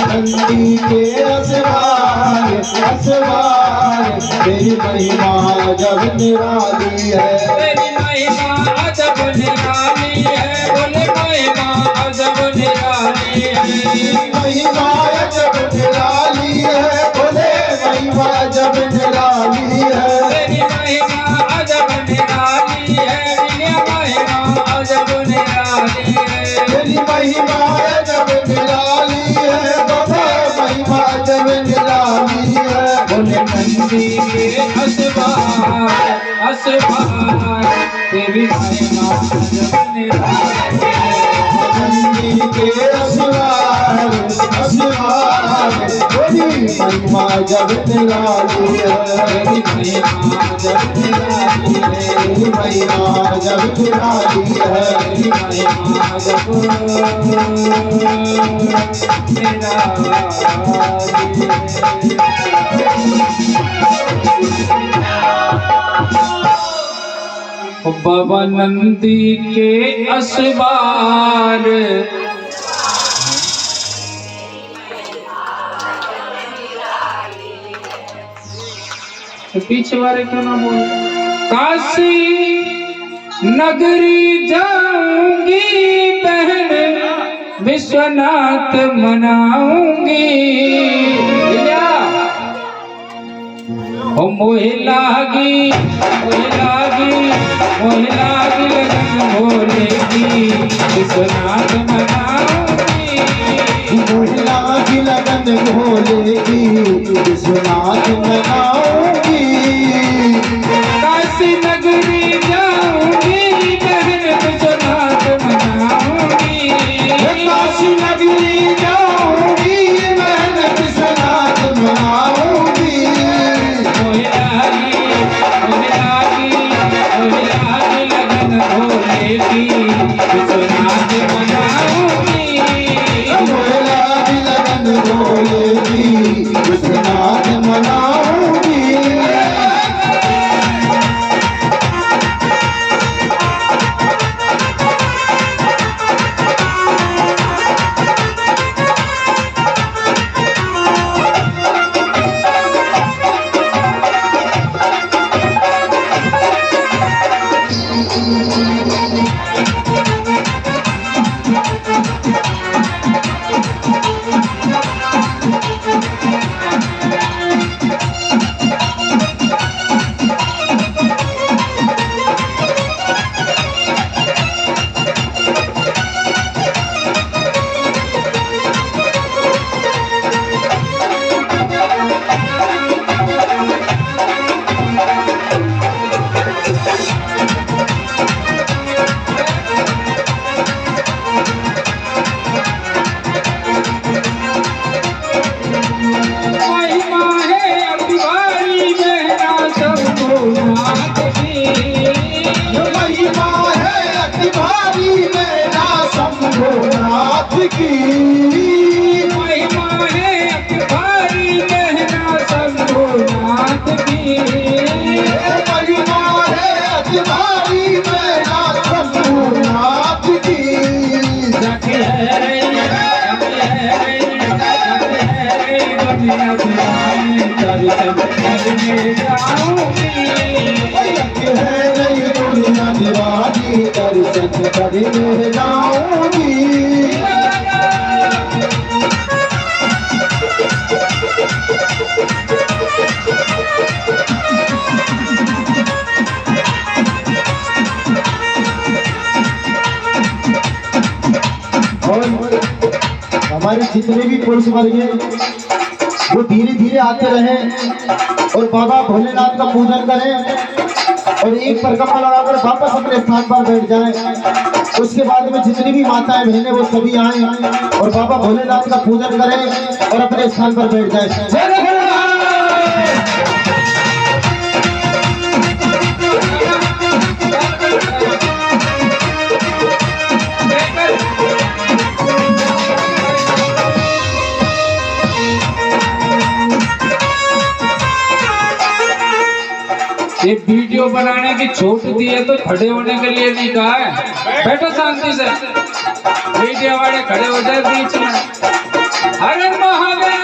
नंदी के असवार असवार तेरी महिमा जब निराली है तेरी महिमा अजब निराली है बोले महिमा अजब निराली है महिमा जब निराली है बोले महिमा जब निराली है तेरी महिमा अजब निराली है महिमा अजब निराली है तेरी महिमा जब निराली है बोले महिमा जब निराली है बोले नंदी के असवार असवार तेरी महिमा अजब निराली है नंदी के असवार असवार तेरी महिमा जब निराली है तेरी महिमा अजब निराली है तेरी महिमा जब निराली है तेरी महिमा अजब बाबा नंदी के असवार तो पीछे वाले क्यों ना बोले काशी नगरी जाऊंगी बहन विश्वनाथ मनाऊंगी मोहे लागी लगन भोले की विश्वनाथ मनाऊंगी महिला की लगन भोले की विश्वनाथ मनाऊंगी काशी नगरी जाऊंगी बहन विश्वनाथ बोलेगी उस नाच मनाऊंगी। दर्शन करने जाऊंगी। और हमारे जितने भी पुरुष वर्ग हैं वो धीरे धीरे आते रहे और बाबा भोलेनाथ का पूजन करें और एक परिक्रमा लगाकर वापस अपने स्थान पर बैठ जाएं। उसके बाद में जितनी भी माताएं बहनें वो सभी आए और बाबा भोलेनाथ का पूजन करें और अपने स्थान पर बैठ जाएं। ये वीडियो बनाने की छूट दी है तो खड़े होने के लिए नहीं कहा है। बैठो शांति से, मीडिया वाले खड़े हो जाए बीच में। हर महादेव।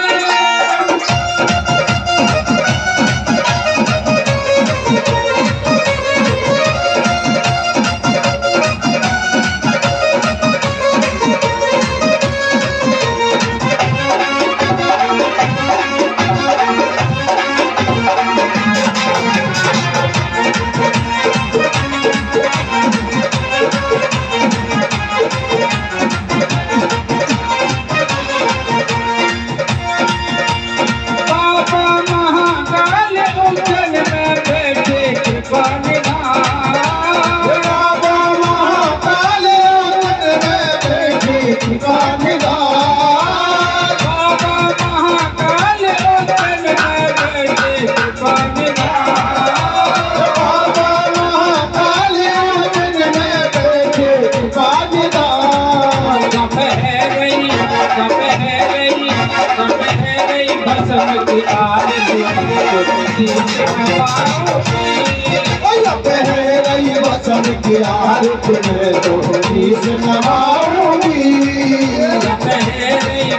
की आरत में तो शीश नवाऊंगी।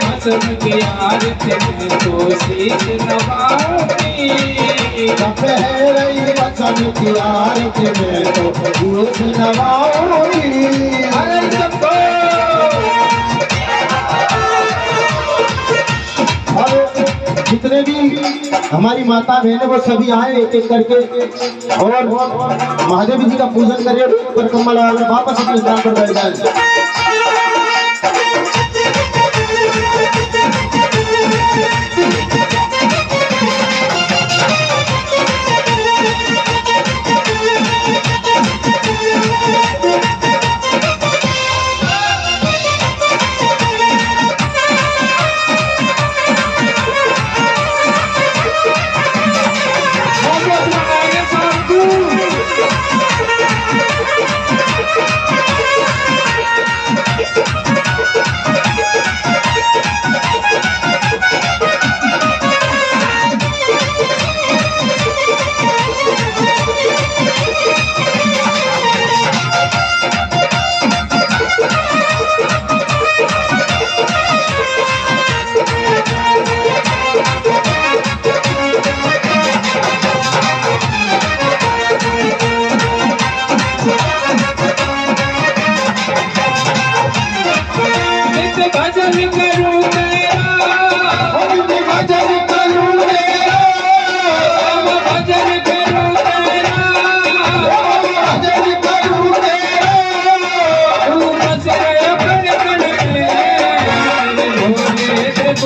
मौसम की आरत में तो शीश नवाऊंगी। रही मौसम की आरत में तो शीश नवाऊंगी। जितने भी हमारी माता बहनें वो सभी आए एक एक करके और महादेव जी का पूजन करें, परिक्रमा लगाकर वापस अपने स्थान पर बैठ जाए।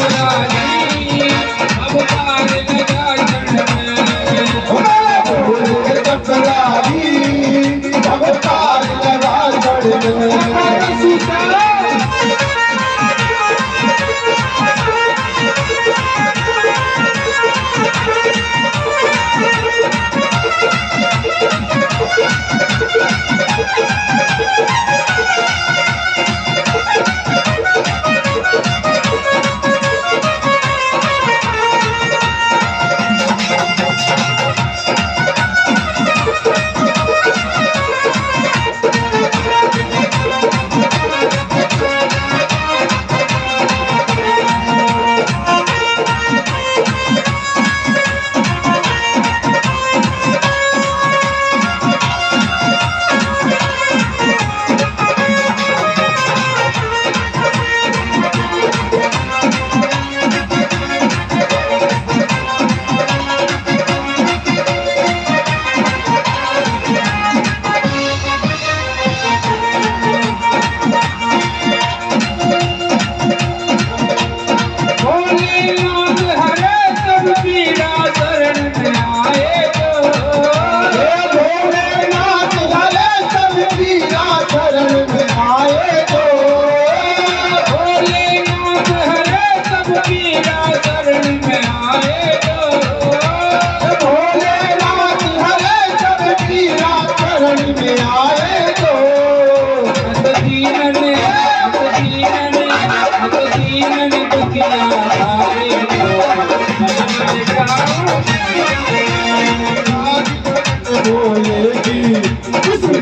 चपरासी अब पार लगा चढ़ में। भोले के चपरासी अब पार लगा चढ़ में।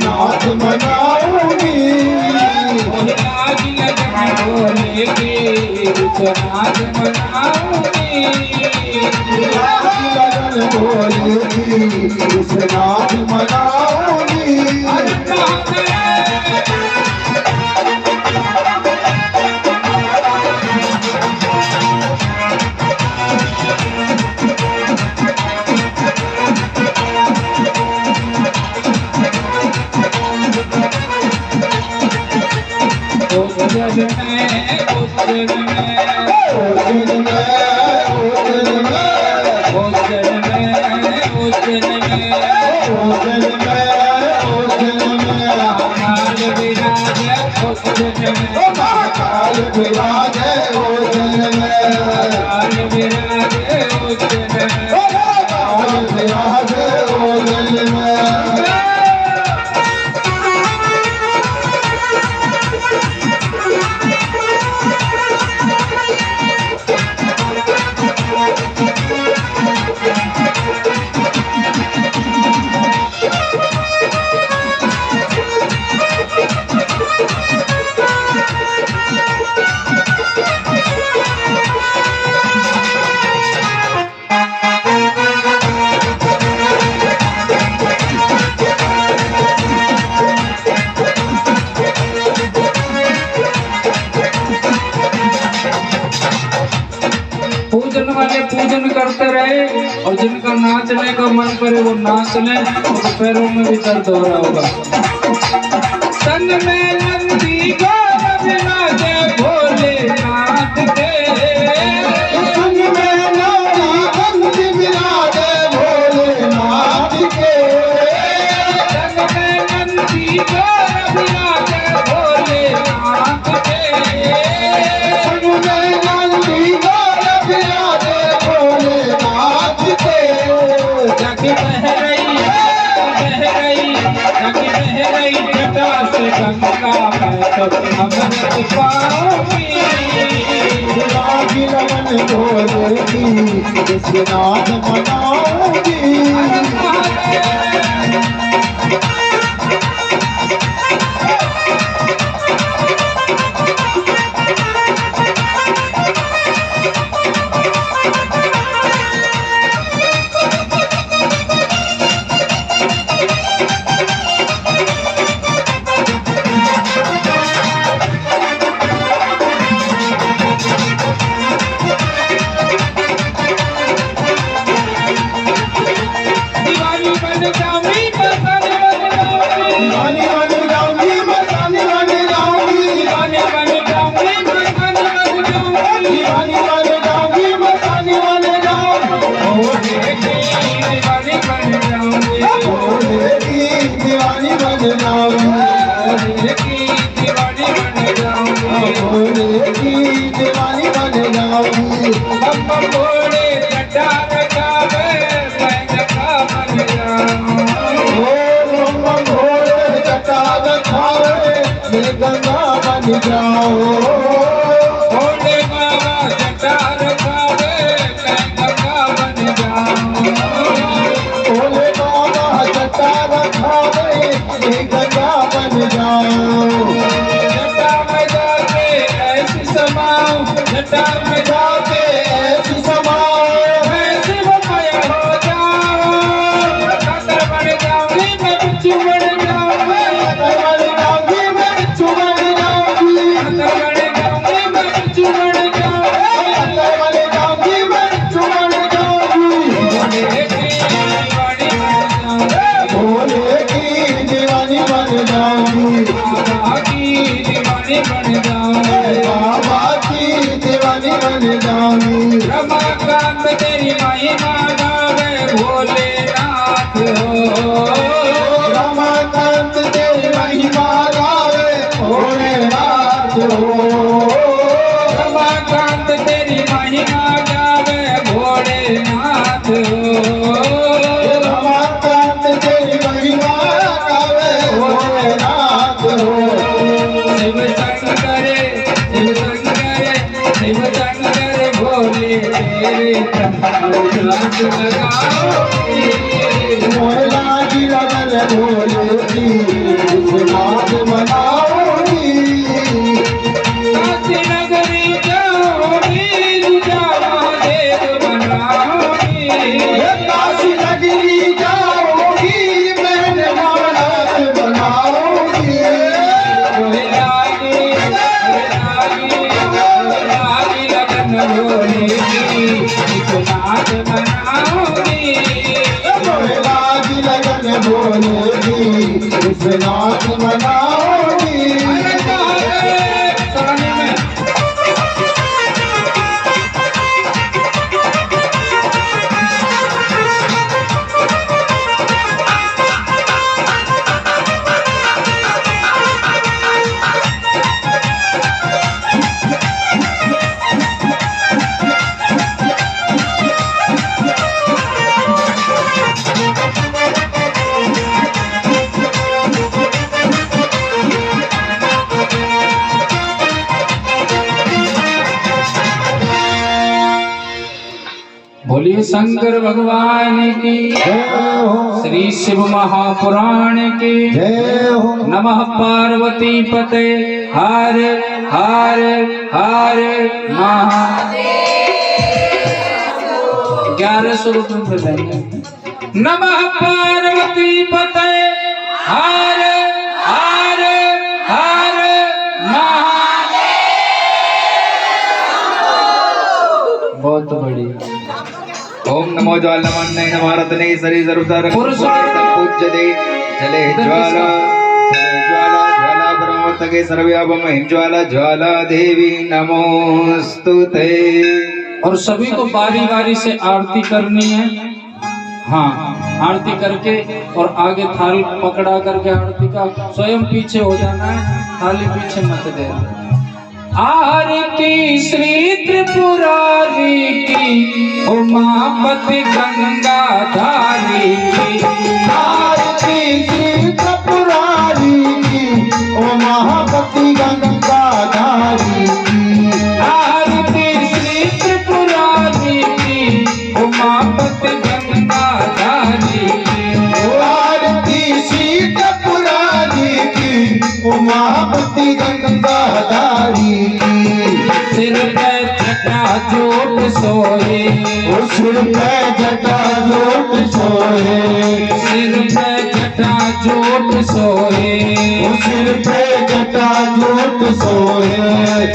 नाथ मनाऊंगी लाज लगन भोले की नाथ मनाऊंगी। लाज लगन भोले की नाथ मनाऊंगी। काल विराज ओजन में, काल विराज ओजन में। पूजन वाले पूजन करते रहे और जिनका नाचने का मन करे वो नाच ले, और पैरों में भी दर्द हो रहा होगा। संग में नंदी गौरव नाचे भोलेनाथ के, संग में नंदी विराजे भोलेनाथ के, संग में नंदी गौरव नाचे भोलेनाथ के, संग में नंदी गौरव विराजे भोलेनाथ के। जग बह रही जटा से गंगा मैं तो अमृत पाऊंगी। लाज लगन भोले की नाथ मनाऊंगी। दीवानी बन जाऊंगी, की दीवानी बन जाऊंगी, भोले की दीवानी बन जाऊंगी। हम भोले जटा रखावे मैं गंगा बन जाऊं। बम भोले जटा रखावे मैं गंगा बन जाऊं। भोले बाबा जटा रखावे मैं गंगा बन जाऊं। भोले बाबा जटा रखावे मैं गंगा बन जाऊं। जटा में जाके ऐसी समाऊं, जटा में जाके ऐसी समाओ मैं शिवमय हो जाऊं। काकर बन जाऊंगी मैं बिच्छू बन जाऊंगी, बन जाऊंगी, मैं बिच्छू बन जाऊंगी। काकर बन जाऊंगी मैं बिच्छू बन जाऊंगी। बन जाऊंगी, मैं बिच्छू बन जाऊंगी। भोले की दीवानी बन जाऊंगी, भोले की दीवानी बन जाऊंगी, बाबा की दीवानी बन जाऊंगी। बाबा की दीवानी बन जाऊंगी। रमाकांत तेरी महिमा गावे भोलेनाथ हो। रमाकांत तेरी महिमा गावे भोलेनाथ हो। रमाकांत तेरी महिमा गावे भोलेनाथ हो। रमाकांत तेरी महिमा गावे भोलेनाथ हो। शिव शंकर शिव शंकर शिव शंकर भोले तेरे नाथ लगाओ। मोहला की लगन भोले की नाथ मनाओगी। काशी नगरी जाओगी, महादेव बनाओगी। काशी नगरी जाओगी, मैंने महानाथ बनाओगी। लागी लगन भोले की नाथ बनाओगी। मोहला की लगन भोले की नाथ मनाओगी। सामने में बोलिए शंकर भगवान की, जय हो, श्री शिव महापुराण की। जय हो। नमः पार्वती पते हर हर हर महादेव। 1100 रुपये में लेंगे। नमः पार्वती पते हर हर हर महादेव। बहुत बढ़िया। ओम नमो ज्वालामन्ने नमः सरी सर्वतर पुरुष पूज्यते जले ज्वाला ज्वाला ब्रह्मतके सर्वव्यापम ज्वाला ज्वाला देवी नमोस्तुते। और सभी को बारी बारी से आरती करनी है। हाँ, आरती करके और आगे थाल पकड़ा करके आरती का स्वयं पीछे हो जाना है, थाली पीछे मत देना। आरती श्री त्रिपुरारी की, उमापति गंगाधारी की। आरती श्री त्रिपुरारी की, ओ महापति गंगाधारी की। आरती श्री त्रिपुरारी की, उमापति गंगाधारी की। ओ आरती श्री त्रिपुरारी की, ओ महापति गंगाधारी की। सिर पे जटा जोट सोए, ओ सिर पे जटा जोट सोए, सिर पे जटा जोट सोए। ओ सिर पे जटा जोट सोए।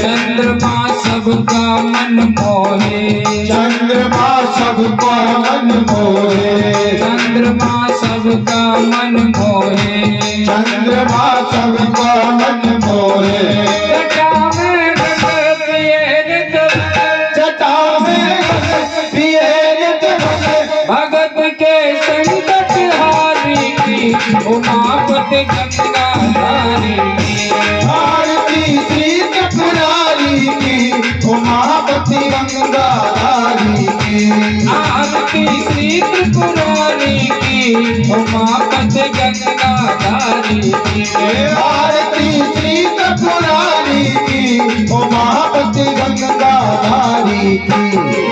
चंद्रमा सबका मन मोहे, चंद्रमा सबका मन मोहे, चंद्रमा सबका मन मोहे। चंद्रमा सबका मन मोहे। जटा में गंगा पिए नित भर, जटा में पिए नित भर, भगत के संकट हारी की, उमापति गंगा उमापति गंगाधारी की आरती श्री त्रिपुरारी की उमापति गंगाधारी की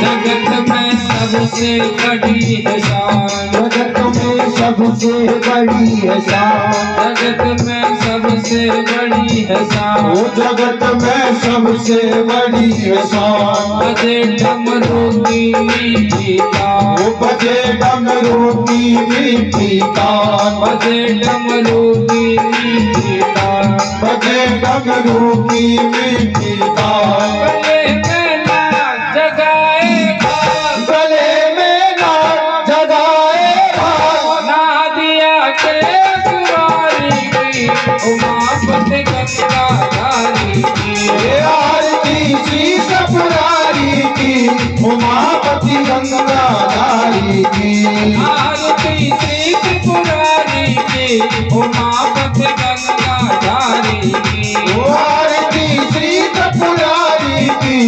जगत में सबसे बड़ी है शान जगत में सबसे बड़ी है शान जगत में सबसे बड़ी है शान वो जगत में सबसे बड़ी है शान बजे डमरू की मीठी तान वो बजे डमरू की मीठी तान बजे डमरू की मीठी तान बजे डमरू की मीठी तान गले में नाग जगाए भाग गले में नाग जगाए भाग नादिया के सुरारी की उमापति गंगाधारी की आरती श्री त्रिपुरारी की उमापति गंगाधारी की आरती श्री त्रिपुरारी की उमापति गंगाधारी की आरती श्री त्रिपुरारी की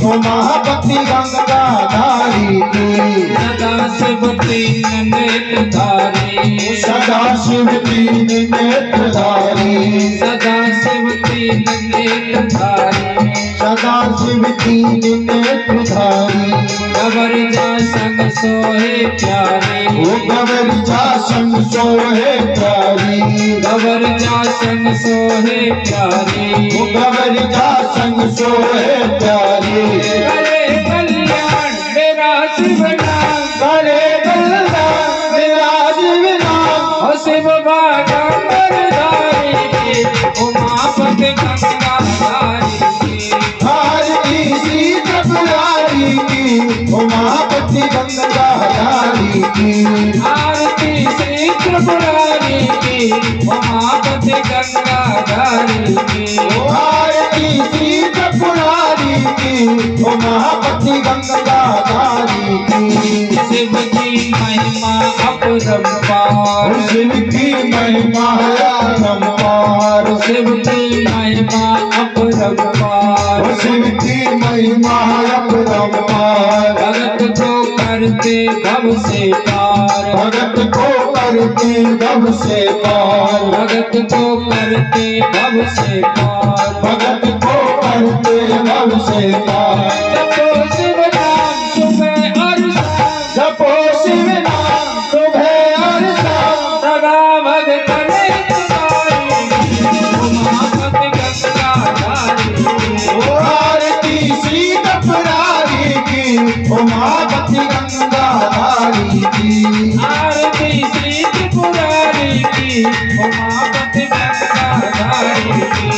उमापति गंगाधारी की सदा शिव तीन नेत्रधारी सदा शिव तीन नेत्रधारी सदा शिव तीन नेत्रधारी सदा शिव तीन नेत्रधारी गबर जा संग सोहे प्यारे वो गबर जा संग सोहे प्यारी गबर जा संग सोहे प्यारे वो गबर जा संग सोहे प्यारी करे कल्याण मेरा शिव नाम करे कल्याण मेरा शिव नाम और शिव गंगाधारी की उमापति गंगाधारी की आरती श्री त्रिपुरारी की उमापति गंगाधारी की आरती श्री त्रिपुरारी की उमापति गंगाधारी की आरती श्री त्रिपुरारी की उमापति गंगाधारी की शिव की महिमा अपरंपार शिव की महिमा अपरंपार शिव की महिमा अपरंपार शिव की महिमा अपरंपार भगत को करते भव से पार भगत को करते भव से पार भगत को करते भव से पार भगत को करते भव से पार जपो शिव नाम सुबह और शाम जपो शिव नाम सुबह और शाम सदा भगत ने तुम्हारी उमापति गंगाधारी ओ आरती श्री त्रिपुरारी की उमापति गंगाधारी की आरती श्री त्रिपुरारी की उमापति गंगाधारी की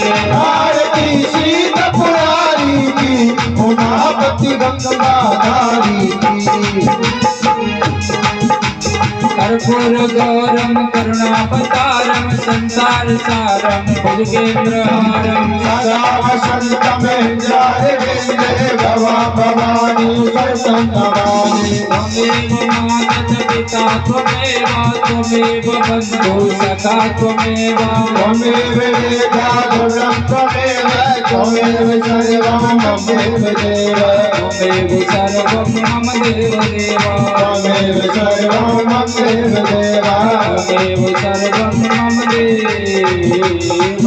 आरती श्री त्रिपुरारी की उमापति गंगाधारी की कर्पूर गौरम करुणावतारम संसार सारम भुजगेन्द्रहारम सदा वसन्तमेन्द्रारविन्दे भवा भवानी वसन्तवाणी त्वमेव माता पिता त्वमेव त्वमेव बन्धु सखा त्वमेव त्वमेव वेदा गुरुं त्वमेव त्वमेव सर्वं ममेव देव त्वमेव सर्वं मम देवदेव त्वमेव सर्वं ममेव देव त्वमेव सर्वं मम देव देव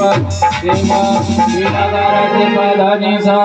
वीणाधाराधिपधनिसा